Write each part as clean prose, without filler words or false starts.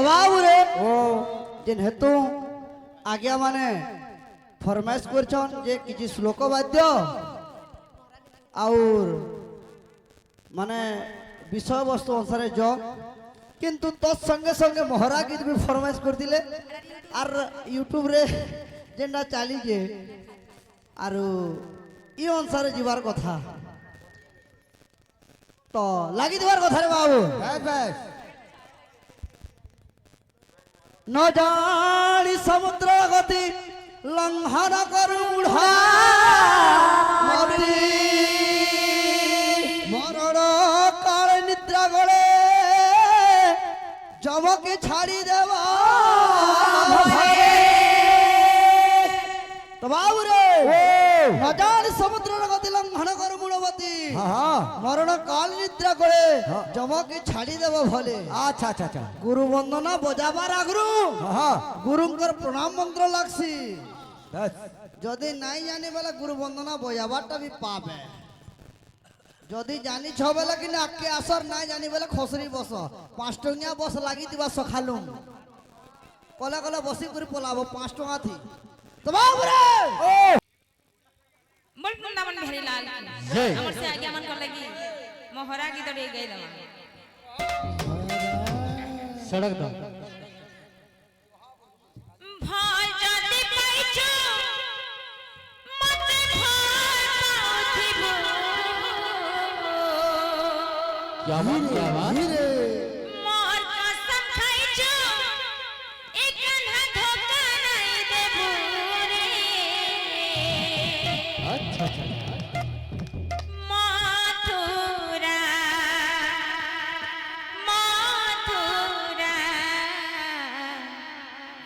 बाबू रे ओ जिन हेतु आज्ञा माने फरमाइश करछन जे किछि श्लोक वाद्य और माने विषय वस्तु अनुसार जो किंतु तत्संगे संगे मोहरा गीत भी फरमाइश कर दिले और यूट्यूब रे जेंडा चाली जे और ई अनुसार जीवार कथा तो लागी दीवार कथा रे बाबू बस बस न जानी समुद्र गति लंघन कर बुढ़ा मरण काल निद्रा गले जब के छाड़ी देवा तो बाबू रे न जानी समुद्र गति लंघन कर बुढ़वती मरण काल निद्रा गले जब के छाड़ी देवा भले अच्छा अच्छा अच्छा गुरु वंदना बजाबार आगरू गुरुंकर प्रणाम मंत्र लागसी जदि नाई जाने वाला गुरु वंदना बजाबारटा भी पाबे जदि जानी छ बेला कि आके आसर नाई जानी बेला खसरी बस 5 टंगिया बस लागि दिबा सखालु कला कला बसी करी पलाबो 5 टंगा थी तो बाबू रे बोल वृंदावन बिहारी लाल हमर से आगे मन कर लगी मोहरा की दड़े गई सड़क दो भाई जाति पाइचो मते भाई पाउथिबो क्या बात मोर कसम खाइचो एकन धोखा नहीं देबो रे अच्छा अच्छा मथुरा मथुरा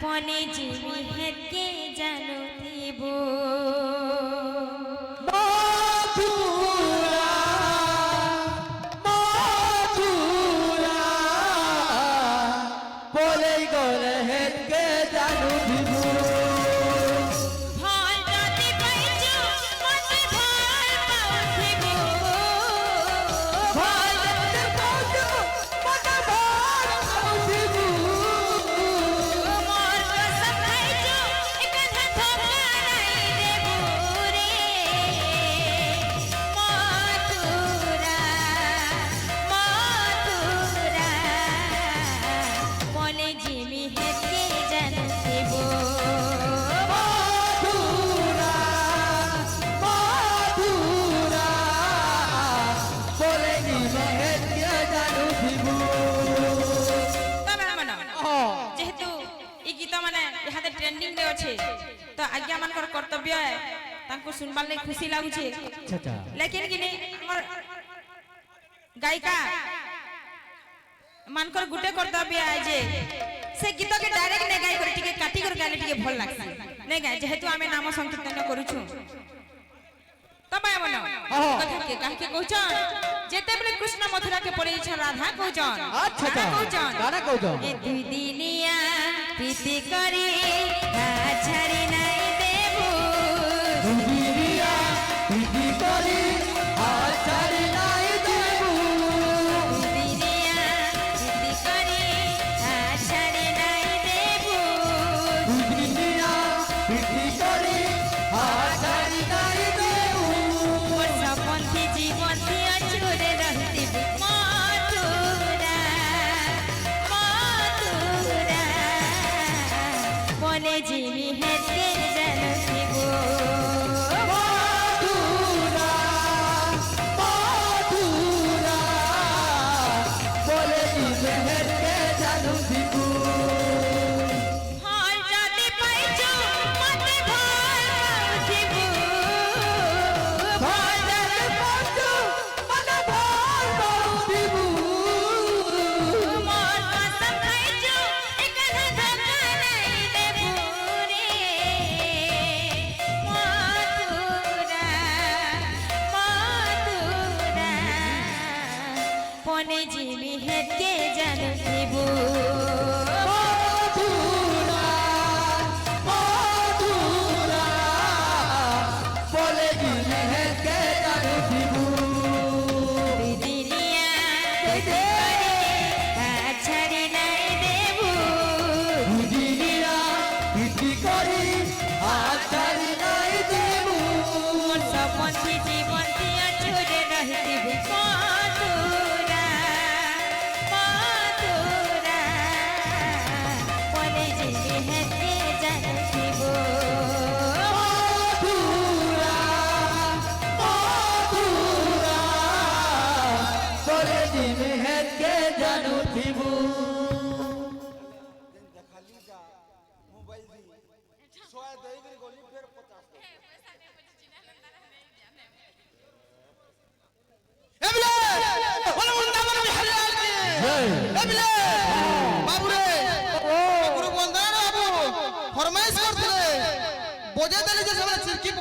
पने जीवी हेके जानो थीबो बोले गोले हेत के जानू भिबू भाई जाति पाइचो मते भाई पाउथिबो भाई जब पहुंचो मत भार भिबू मोर कसम खाइचो एकन धोखा नहीं देबो रे मथुरा मथुरा पने जीवी हेके जानो थीबो मधुरा मधुरा बोले नी हेत के जानू भिबू तबे मन जेहेतु ई गीत माने इहादे ट्रेंडिंग रे अछि तो आज्ञा मानकर कर्तव्य है तांको सुनबार ले खुशी लागु छे अच्छा अच्छा लेकिन किने हमर गायिका मानकर गुटे कर्तव्य है जे से गीत के डायरेक्ट ने गाय कर टिके काटी कर गाले टिके भल लागसी ने गाय जेहेतु आमे नाम संकीर्तन करूछु तबे मन कथा के काहे के कहछन जेते बेले कृष्ण मथुरा के पड़े छ राधा कहछन अच्छा अच्छा कहछन गाना कहतो ए दुई दिनिया प्रीति करी छाड़ी नहीं देबू दुबिरिया प्रीति करी आचारी नाई देबू दुई दिनिया प्रीति करी छाड़ी नहीं देबू दुबिरिया प्रीति करी आचारी नाई देबू मोर सपंथी जीवन थी अछुरे रहती मथुरा मथुरा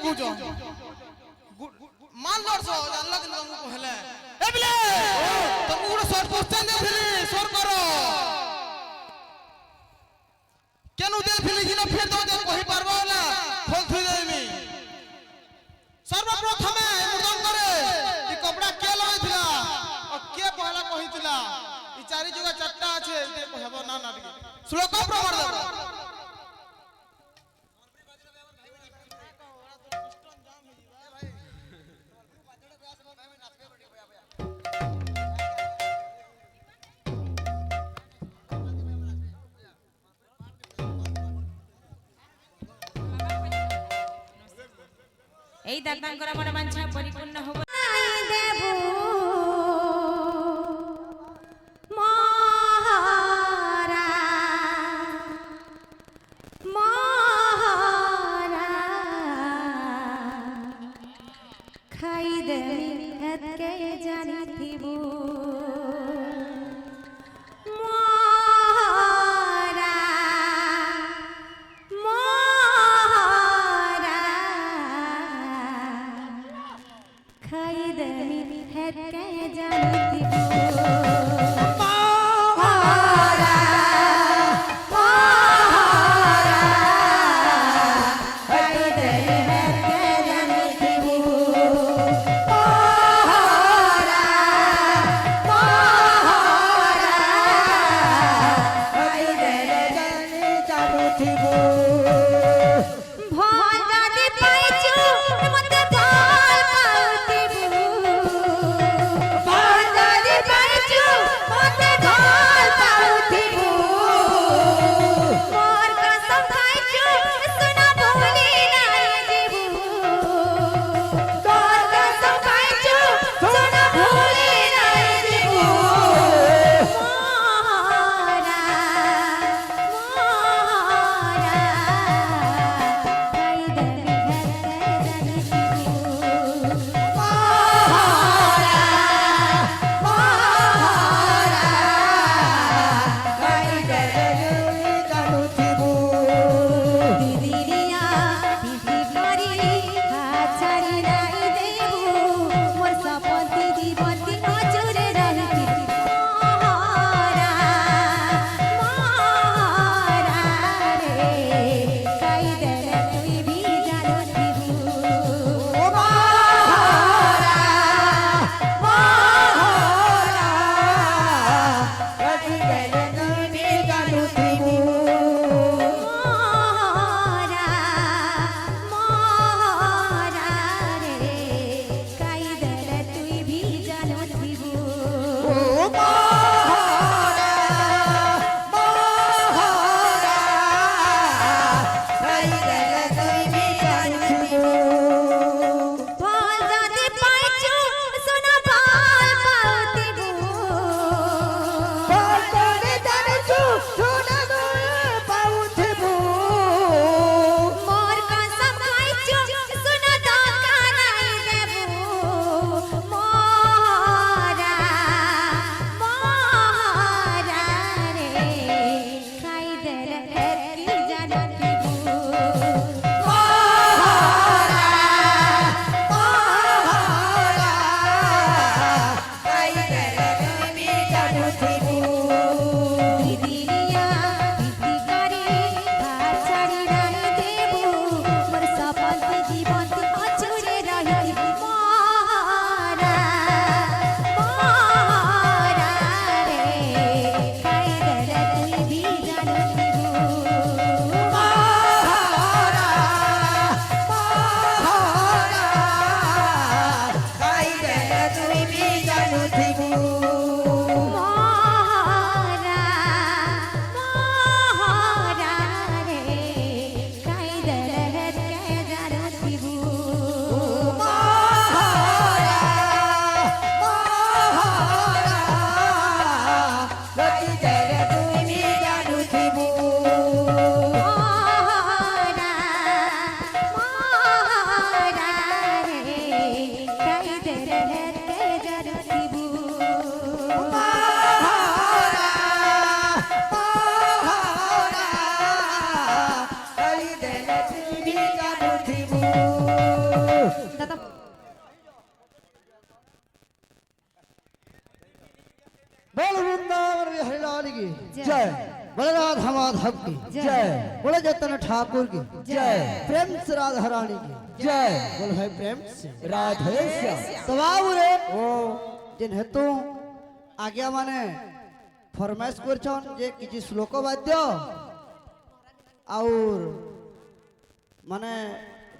কହୁছ মান লড়ছ জানল কিন্তু তোমাকে কহলে এ বিলে তুমি ଗୋଟେ শর্ট কোশ্চেন ଦେଇଥିଲି সর কর কেনু ଦେଇଥିଲି কিনা ফের তুমি কହି পারবা না খোল থুই দেমি সর্বপ্রথমে মৃদঙ্গরে এই কপড়া কে লগাইছিলা আর কে পহলা কহিছিলা এই চারি যুগ চারটা আছে এতে কহব না না ଟିକେ শ্লোক প্রমাণ দাও এই দাদাঙ্কর আমার বাঞ্ছা পরিপূর্ণ হব দেবু মহারা মহারা খাই দেবি এতকে জানিথিবু মহারা মহারা খাই দেবি এতকে জানিথিবু মহারা মহারা খাই দেবি এতকে জানিথিবু মহারা মহারা খাই দেবি জানিথিবু ভল যদি পাইଛୁ মতে ভাল পাউতিবু ভল যদি পাইଛୁ মতে ভাল পাউতিবু মোর কসম খাইଛୁ সুনা ভুলি নাই জিবু তোর কসম খাইଛୁ সুনা ভুলি নাই জিবু মহারা মহারা খাই দেবি হেতে জানিথিবু মহারা মহারা খাই দেবি জানিথিবু দিদিরিয়া দিদি করি হাত ছাড়ি নাই দেবু মোর সপন দিদি বতি নজরে রহিথিবু মহারা মহারা রে খাই দেলে তুই ভি জানিথিবু মহারা মহারা খাই দেলে তুই ভি জানিথিবু মহারা মহারা রে খাই দেলে তুই ভি জানিথিবু ভাল যদি পাইছো সোনা ভাল পাউতিবু ভাল যদি জানিছো সোনা जय बोले राधा माधव की जय बोले जतन ठाकुर की जय प्रेम से राधा रानी की जय बोल भाई प्रेम से राधे श्याम तबाबू रे ओ जिन हेतु आज्ञा माने फरमाइश करछन जे किछि श्लोक वाद्य और माने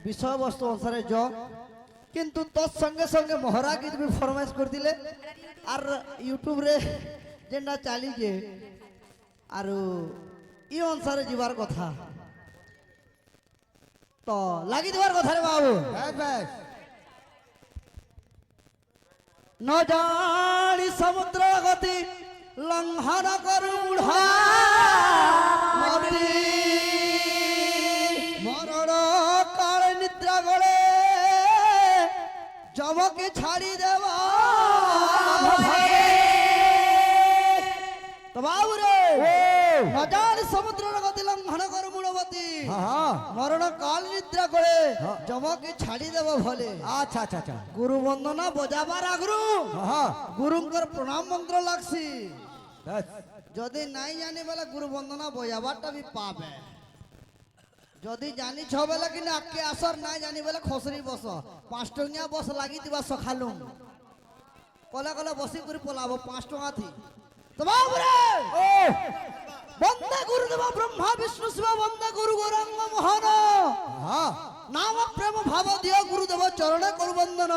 विषय वस्तु अनुसार जो किंतु तत्संगे संगे मोहरा गीत भी फरमाइश कर दिले और यूट्यूब रे जेना चाली जे और ई अनुसार जीवार कथा तो लागी दीवार कथा रे बाबू न जानी समुद्र गति लंघन कर बुढ़ा मरण काल निद्रा गले जबके छाड़ी देवा तो बाबू रे न जानी समुद्र गति लंघन कर बुढ़वती मरण काल निद्रा गले जबके छाड़ी देवा भले अच्छा अच्छा अच्छा गुरु वंदना बजाबार आगरू गुरुंकर प्रणाम मंत्र लागसी যদি নাই জানি বেলা গুরু বন্দনা বজাবারটা বি পাবে যদি জানি ছ বেলা কিনা আকে আসর নাই জানি বেলা খসরি বস 5 টঙ্গিয়া বস লাগি দিবা সখালুম কলা কলা বসি করে পলাবো 5 টঙ্গা থি তো বাবুরে ও বন্দে গুরুদেব ব্রহ্মা বিষ্ণু শিব বন্দে গুরু গৌরাঙ্গ মোহন নাম প্রেম ভাব দিও গুরুদেব চরণে করু বন্দন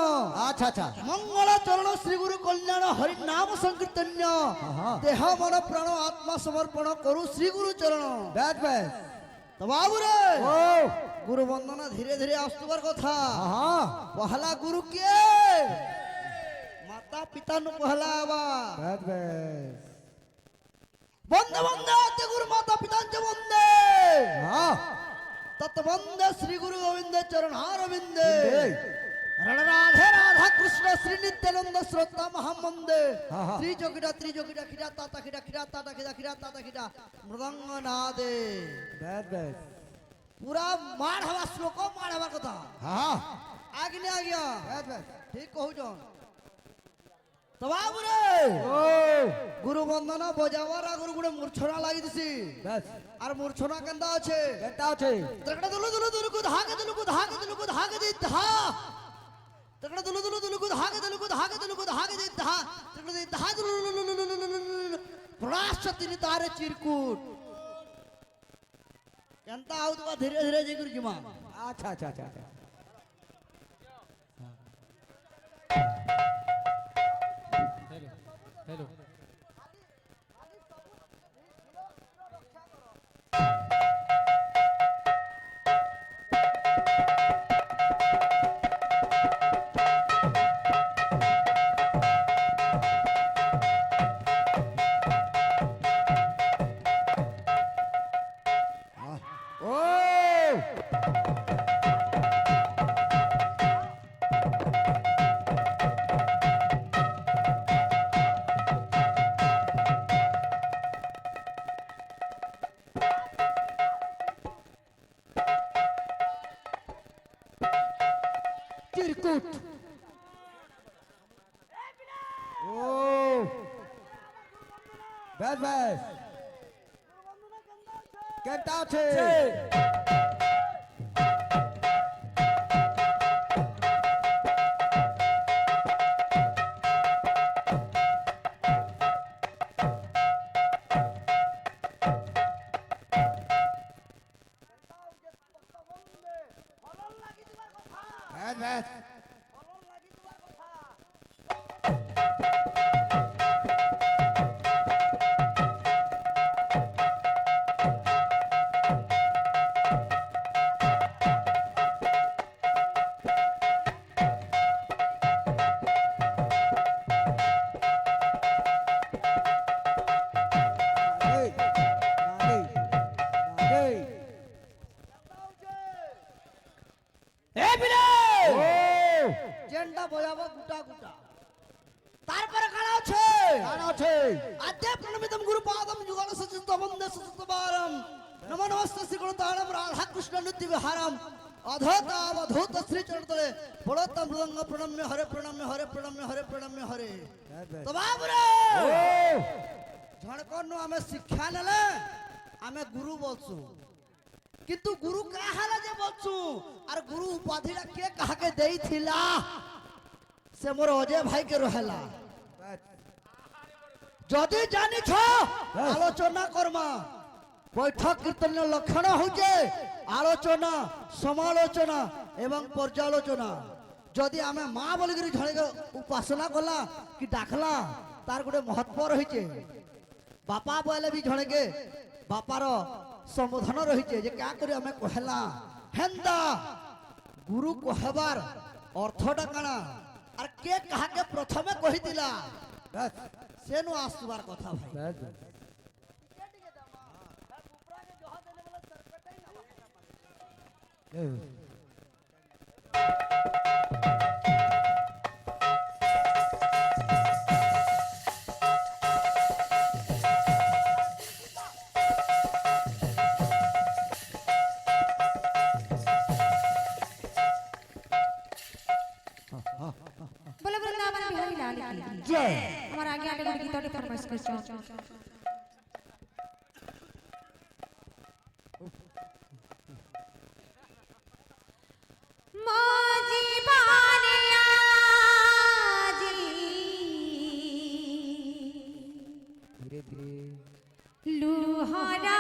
अच्छा अच्छा मंगल चरण श्री गुरु कल्याण हरि नाम संकीर्तन्य देह मन प्राण आत्मा समर्पण करू श्री गुरु चरण बैठ बैठ तो बाबू रे ओ गुरु वंदना धीरे धीरे आस्तुबार कथा हाँ पहला गुरु के माता पिता नु पहला आवा बैठ बैठ वंदे वंदे ते गुरु माता पिता च वंदे हाँ तत् वंदे श्री गुरु गोविंद चरणार विंदे विंदे। राधे राधा कृष्ण श्री नित्यानंद श्रोता महामंदे हाँ, हाँ। त्रिजोगिड़ा त्रिजोगिड़ा खिड़ा ताता खिड़ा खिड़ा ताता खिड़ा खिड़ा ताता खिड़ा मृदंग नादे बैठ बैठ पूरा मार हवा श्लोक मार हवा कथा हाँ आगे आ गया बैठ बैठ ठीक कहू जन तो बाबू रे ओ गुरु वंदना बजावार आगुरु गुडे मूर्छना लागि दिसी बस और मूर्छना केंदा আছে बेटा छे तकड़ा दुलु दुलु दुलु को धागे दुलु को धागे दुलु को धागे दे धा तकड़ा दुलु दुलु दुलु को धागे दुलु को धागे दुलु को धागे दे धा तकड़ा दे धा दुलु प्राश्चतिनि तारे चिरकुट केंता आउतवा धीरे धीरे जे गुरु जिमा अच्छा अच्छा अच्छा अच्छा हेलो चिरकुट ओ बैठ बैठ केटा छे बैठ बैठ जेंडा बजाबो गुटा गुटा तारपर काळा छे आद्य प्रणमितम गुरुपादम जुगल सचित वंदे सतबारम नमो नमस्ते श्री गुरु तारम राधा कृष्ण नित्य विहारम अधोता अवधूत श्री चरण तले बोलत मृदंग प्रणम्य हरे प्रणम्य हरे प्रणम्य हरे प्रणम्य हरे तो बाबू रे ঝড়কর আমি শিক্ষা নেলে আমি গুরু বলছু কিন্তু গুরু কাহালা যে বলছু আর গুরু উপাধিটা কে কাহাকে দেইছিলা সে মোর অজয় ভাইকে রহেলা যদি জানিছ আলোচনা করমা বৈঠক কীর্তনের লক্ষণ হচ্ছে আলোচনা সমালোচনা এবং পর্যালোচনা যদি আমি মা বলিকি ঝড়ে উপাসনা কলা কি ডাকলা তার গোটে মহত্ব রয়েছে বাপা বলে বি ঝড়ে বাপার সম্বোধন রয়েছে যে ক্যা করে আমি কহেলা হেন্তা গুরু কহবার অর্থটা কানা আর কে কাহাকে প্রথমে কহিদিলা ব্যাস সেনু আসবার কথা ভাই ব্যাস ব্যাস बोले वृंदावन बिहारी लाल की जय हमारा आगे आगे गुड़ गीतों की फरमाइश करछो मोजी बानिया जी धीरे धीरे लुहारा